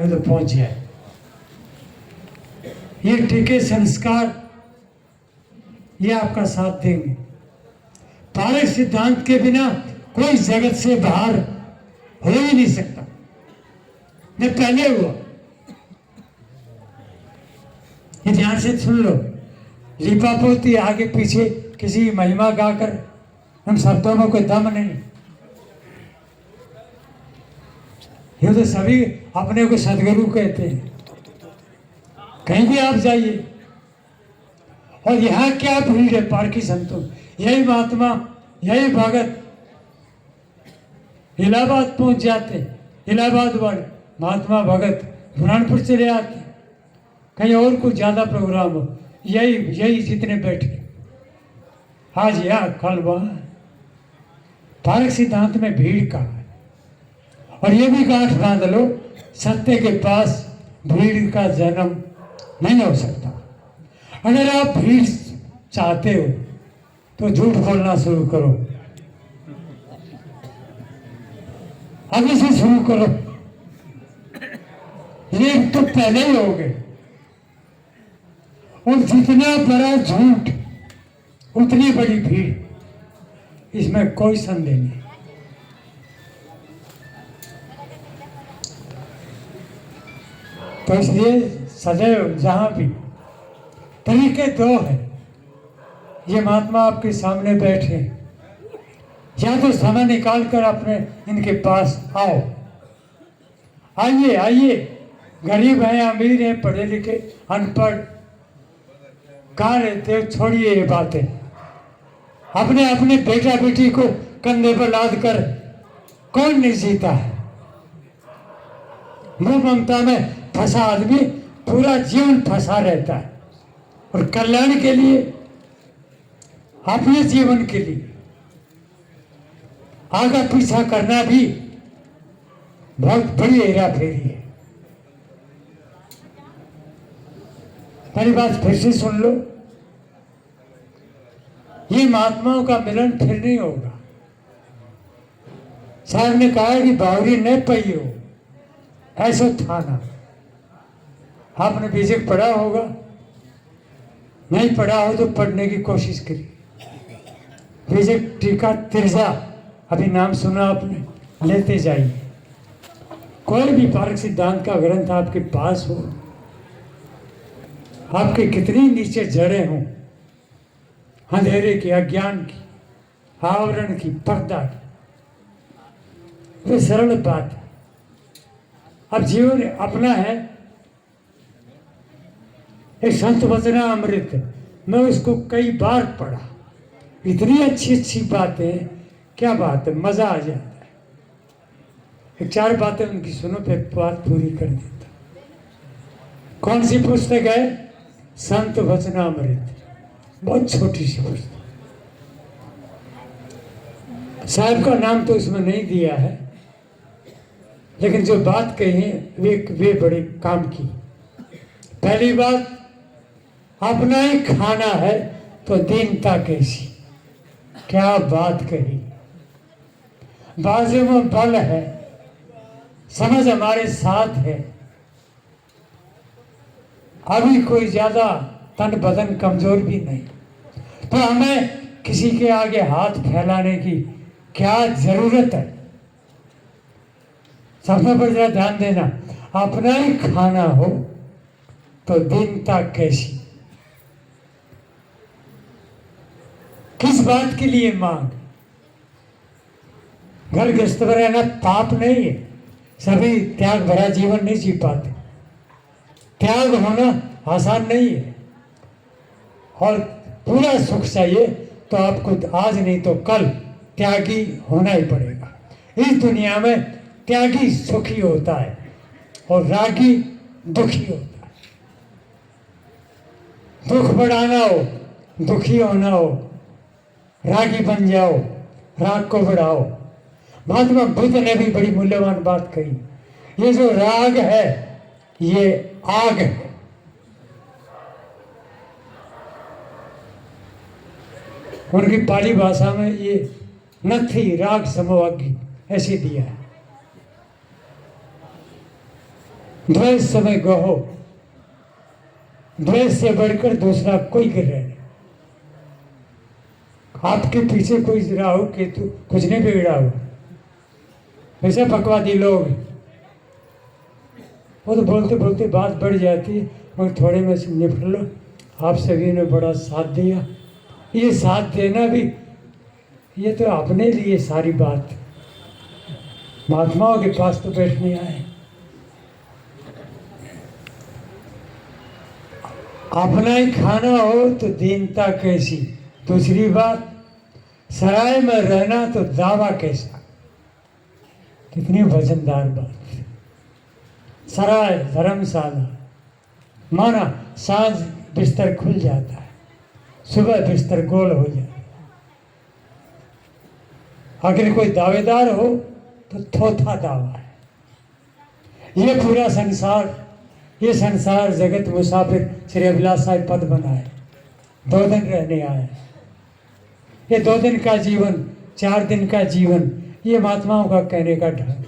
तो पहुंच जाए। ये टीके संस्कार ये आपका साथ देंगे। पारक सिद्धांत के बिना कोई जगत से बाहर हो ही नहीं सकता, न पहले हुआ। ये ध्यान से सुन लो, लिपापोती आगे पीछे किसी की महिमा गाकर हम शब्दों में कोई दम नहीं। ये तो सभी अपने को सदगुरु कहते हैं। कहीं भी आप जाइए और यहाँ क्या भीड़ है पारकी संतों, यही महात्मा यही भगत इलाहाबाद पहुंच जाते, इलाहाबाद वाले महात्मा भगत बुरहानपुर चले आते, कहीं और कुछ ज्यादा प्रोग्राम हो, यही यही जितने बैठे आज या कल वहां। पारक सिद्धांत में भीड़ का है। और ये भी गांठ बांध लो, सत्य के पास भीड़ का जन्म नहीं हो सकता। अगर आप भीड़ चाहते हो तो झूठ बोलना शुरू करो, अभी से शुरू करो। ये तो पहले ही हो गए। और जितना बड़ा झूठ उतनी बड़ी भीड़, इसमें कोई संदेह नहीं। तो इसलिए सदैव जहां भी तरीके दो है। ये महात्मा आपके सामने बैठे, या तो समय निकाल कर अपने इनके पास आओ। आइए आइए, गरीब है अमीर है, पढ़े लिखे अनपढ़, कहाँ रहते हो, छोड़िए ये बातें। अपने अपने बेटा बेटी को कंधे पर लाद कर कौन नहीं जीता है। मोह ममता में फंसा आदमी पूरा जीवन फंसा रहता है। और कल्याण के लिए, अपने जीवन के लिए आगे पीछा करना भी बहुत बड़ी हेरा फेरी है। मेरी बात फिर से सुन लो, ये महात्माओं का मिलन फिर नहीं होगा। साहब ने कहा कि बावरी न पई हो ऐसा थाना। आपने बेशक पढ़ा होगा, नहीं पढ़ा हो तो पढ़ने की कोशिश करिए। बेशक टीका तिरजा अभी नाम सुना आपने, लेते जाइए। कोई भी पारक सिद्धांत का ग्रंथ आपके पास हो, आपके कितनी नीचे जड़े हों, अंधेरे की, अज्ञान की, आवरण की, पर्दा की, वो सरल बात है। अब जीवन अपना है। एक संत वचना अमृत, मैं उसको कई बार पढ़ा, इतनी अच्छी अच्छी बातें, क्या बात है, मजा आ जाता है। एक चार बातें उनकी सुनो, फिर बात पूरी कर देता। कौन सी पुस्तक है? संत वचनामृत, बहुत छोटी सी पुस्तक। साहब का नाम तो इसमें नहीं दिया है, लेकिन जो बात कही है वे बड़े काम की। पहली बात, अपना ही खाना है तो दीनता कैसी, क्या बात कही। बाजू में बल है, समझ हमारे साथ है। अभी कोई ज्यादा तन बदन कमजोर भी नहीं, तो हमें किसी के आगे हाथ फैलाने की क्या जरूरत है। सबसे पर जरा ध्यान देना, अपना ही खाना हो तो दीनता कैसी। किस बात के लिए मांग? घर गृहस्थ में रहना पाप नहीं है, सभी त्याग भरा जीवन नहीं जी पाते। त्याग होना आसान नहीं है। और पूरा सुख चाहिए तो आपको आज नहीं तो कल त्यागी होना ही पड़ेगा। इस दुनिया में त्यागी सुखी होता है और रागी दुखी होता है। दुख बढ़ाना हो, दुखी होना हो, रागी बन जाओ, राग को बढ़ाओ। महात्मा बुद्ध ने भी बड़ी मूल्यवान बात कही, ये जो राग है ये आग है। उनकी पाली भाषा में ये नथी राग समोअग्नि ऐसे दिया है। द्वेष समय गहो, द्वेष से बढ़कर दूसरा कोई ग्रह नहीं। आपके पीछे कोई राहु केतु कुछ नहीं बिगड़ा हो, वैसे पकवादी लोग वो तो बोलते बोलते बात बढ़ जाती है, और थोड़े में से निपट लो। आप सभी ने बड़ा साथ दिया, ये साथ देना भी ये तो अपने लिए सारी बात। महात्माओं के पास तो बैठने आए, अपना ही खाना हो तो दीनता कैसी। दूसरी बात, सराय में रहना तो दावा कैसा। कितनी वजनदार बात। सराय धर्मशाला माना सांझ बिस्तर खुल जाता है, सुबह बिस्तर गोल हो जाता है। अगर कोई दावेदार हो तो थोथा दावा है। ये पूरा संसार, ये संसार जगत मुसाफिर श्री अभिलाष साहिब पद बनाए, 2 दिन रहने आए। ये 2 दिन का जीवन, 4 दिन का जीवन, ये महात्माओं का कहने का ढंग,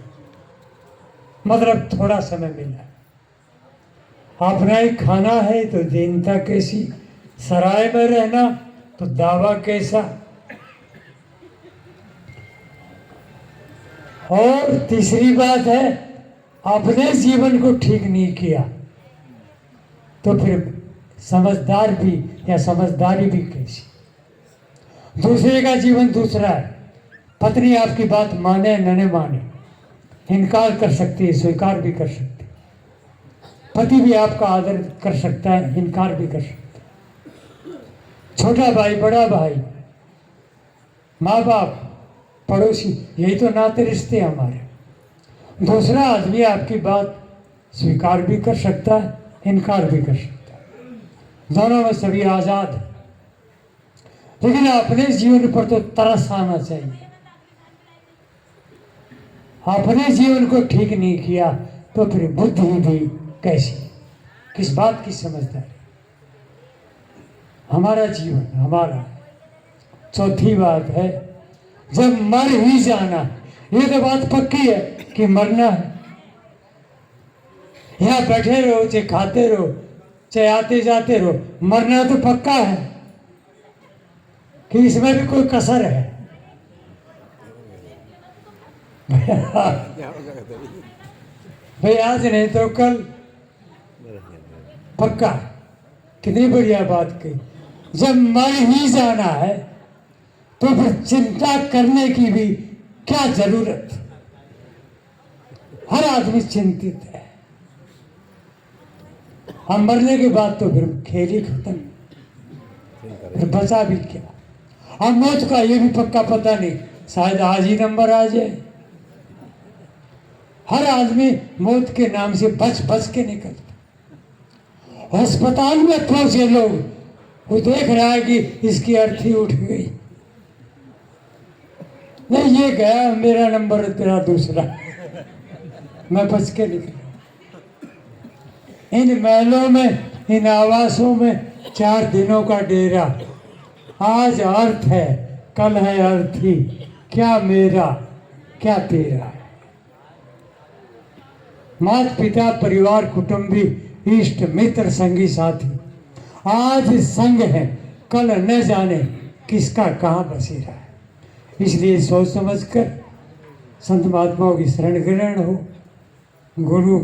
मतलब थोड़ा समय मिला। अपना ही खाना है तो दीनता कैसी, सराय में रहना तो दावा कैसा। और तीसरी बात है, अपने जीवन को ठीक नहीं किया तो फिर समझदार भी या समझदारी भी कैसी। दूसरे का जीवन दूसरा है। पत्नी आपकी बात माने न माने, इनकार कर सकती है, स्वीकार भी कर सकती है। पति भी आपका आदर कर सकता है, इनकार भी कर सकता है। छोटा भाई, बड़ा भाई, माँ बाप, पड़ोसी, यही तो नाते रिश्ते हमारे। दूसरा आदमी आपकी बात स्वीकार भी कर सकता है, इनकार भी कर सकता है। दोनों में सभी आजाद है। लेकिन अपने जीवन पर तो तरस आना चाहिए। अपने जीवन को ठीक नहीं किया तो फिर बुद्धि भी कैसी, किस बात की समझदारी। हमारा जीवन हमारा। चौथी बात है, जब मर ही जाना, ये तो बात पक्की है कि मरना है। यहाँ बैठे रहो, चाहे खाते रहो, चाहे आते जाते रहो, मरना तो पक्का है कि इसमें भी कोई कसर है। भाई आज नहीं तो कल पक्का। कितनी बढ़िया बात कही। जब मर ही जाना है तो फिर चिंता करने की भी क्या जरूरत। हर आदमी चिंतित है। हम मरने के बाद तो फिर खेल ही खत्म, फिर बचा भी क्या। अब मौत का ये भी पक्का पता नहीं, शायद आज ही नंबर आ जाए। हर आदमी मौत के नाम से बच बच के निकलता। अस्पताल में पहुंचे लोग, वो देख रहा है कि इसकी अर्थी उठ गई, नहीं ये गया, मेरा नंबर तेरा दूसरा, मैं बच के निकला। इन महलों में, इन आवासों में 4 दिनों का डेरा। आज अर्थ है, कल है अर्थी। क्या मेरा, क्या तेरा। माता पिता, परिवार, कुटुंबी, इष्ट मित्र, संगी साथी आज संग है, कल न जाने किसका कहाँ बसेरा है। इसलिए सोच समझकर संत महात्माओं की शरण ग्रहण हो, गुरु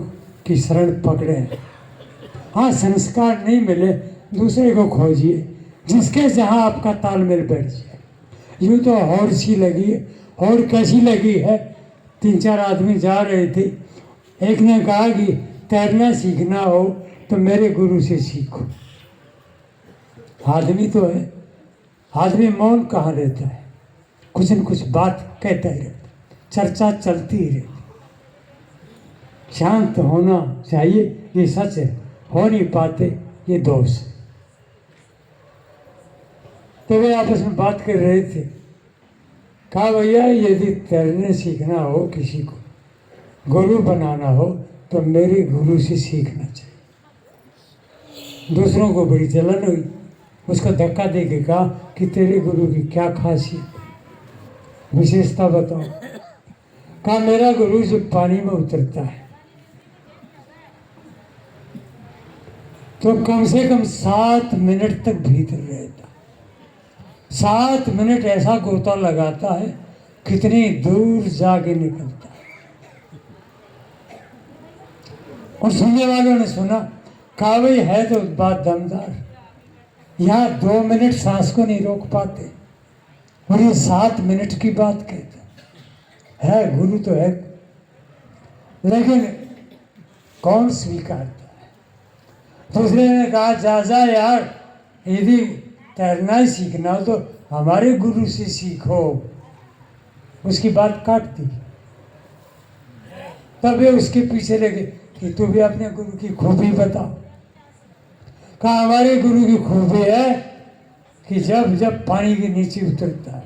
की शरण पकड़े। हाँ, संस्कार नहीं मिले दूसरे को खोजिए, जिसके जहाँ आपका तालमेल बैठ जाए। यूँ तो हौड़ सी लगी है, हौड़ कैसी लगी है। 3-4 आदमी जा रहे थे, एक ने कहा कि तैरना सीखना हो तो मेरे गुरु से सीखो। आदमी तो है, आदमी मौन कहाँ रहता है, कुछ न कुछ बात कहता ही रहता, चर्चा चलती ही रहती। शांत होना चाहिए, ये सच है। हो नहीं पाते, ये दोष है। तो वे आपस में बात कर रहे थे। कहा भैया, यदि तैरने सीखना हो, किसी को गुरु बनाना हो तो मेरे गुरु से सीखना चाहिए। दूसरों को बड़ी जलन हुई, उसको धक्का दे के कहा कि तेरे गुरु की क्या खासियत, विशेषता बताओ। कहा मेरा गुरु जब पानी में उतरता है तो कम से कम 7 मिनट तक भीतर रहता। 7 मिनट ऐसा गोता लगाता है, कितनी दूर जाके निकलता है। और सुनने वालों ने सुना, कहा भाई है तो बात दमदार, यहाँ 2 मिनट सांस को नहीं रोक पाते और ये 7 मिनट की बात कहता है। गुरु तो है, लेकिन कौन स्वीकारता है? दूसरे ने कहा, जा जा यार, यदि तैरना ही सीखना हो तो हमारे गुरु से सीखो। उसकी बात काट दी। तब वे उसके पीछे लगे कि तू भी अपने गुरु की खूबी बता। कहा, हमारे गुरु की खूबी है कि जब जब पानी के नीचे उतरता है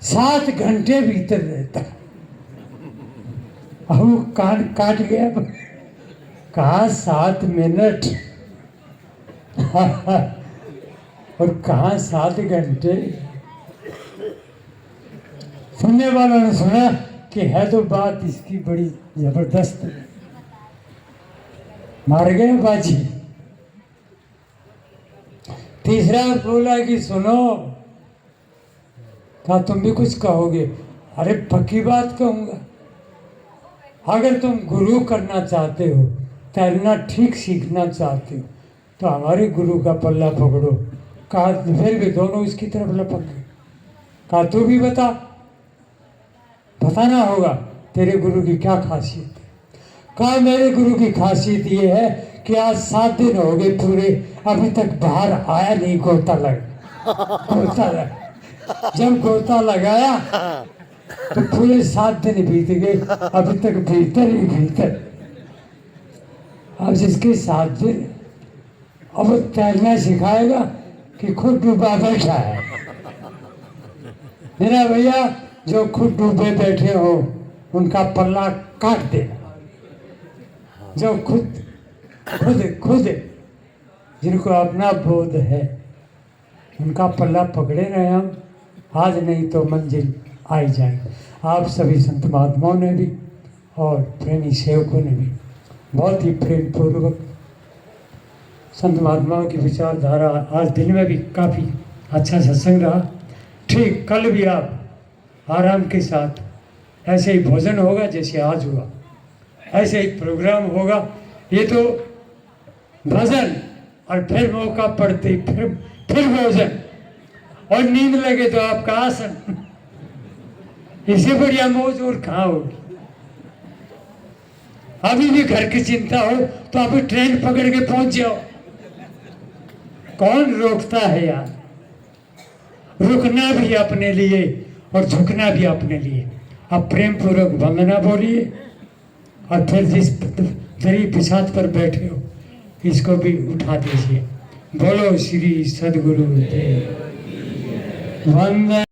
7 घंटे भीतर रहता है। अब वो कान काट गया। कहा 7 मिनट और कहा 7 घंटे। सुनने वालों ने सुना कि है तो बात इसकी बड़ी जबरदस्त। मार गए बाजी। तीसरा बोला कि सुनो, कहा तुम भी कुछ कहोगे? अरे पक्की बात कहूंगा, अगर तुम गुरु करना चाहते हो, तैरना ठीक सीखना चाहते हो, तो हमारे गुरु का पल्ला पकड़ो। कहा, फिर भी दोनों इसकी तरफ लपक गए। कहा, तू भी बता, बताना होगा तेरे गुरु की क्या खासियत है। कहा, मेरे गुरु की खासियत ये है कि आज 7 दिन हो गए पूरे, अभी तक बाहर आया नहीं, गोता लगा। जब गोता लगाया तो पूरे 7 दिन बीत गए, अभी तक भीतर ही भीतर। अब जिसके 7 दिन, अब वो तैरना सिखाएगा कि खुद डूबा बैठा है। मेरा भैया, जो खुद डूबे बैठे हो उनका पल्ला काट देना। जो खुद खुद खुद जिनको अपना बोध है, उनका पल्ला पकड़े रहे हम, आज नहीं तो मंजिल आई जाएगी। आप सभी संत महात्माओं ने भी और प्रेमी सेवकों ने भी बहुत ही प्रेम पूर्वक संत महात्माओं की विचारधारा, आज दिन में भी काफ़ी अच्छा सत्संग रहा। ठीक कल भी आप आराम के साथ ऐसे ही भोजन होगा जैसे आज हुआ, ऐसे ही प्रोग्राम होगा। ये तो भजन और फिर मौका पड़ते फिर भोजन और नींद लगे तो आपका आसन। इससे बढ़िया मौज और कहाँ होगी। अभी भी घर की चिंता हो तो अभी ट्रेन पकड़ के पहुंच जाओ, कौन रोकता है यार। रुकना भी अपने लिए और झुकना भी अपने लिए। आप प्रेम पूर्वक वंदना बोलिए और फिर जिस दरी बिछात पर बैठे हो इसको भी उठा दीजिए। बोलो श्री सद्गुरु देव। वंदना।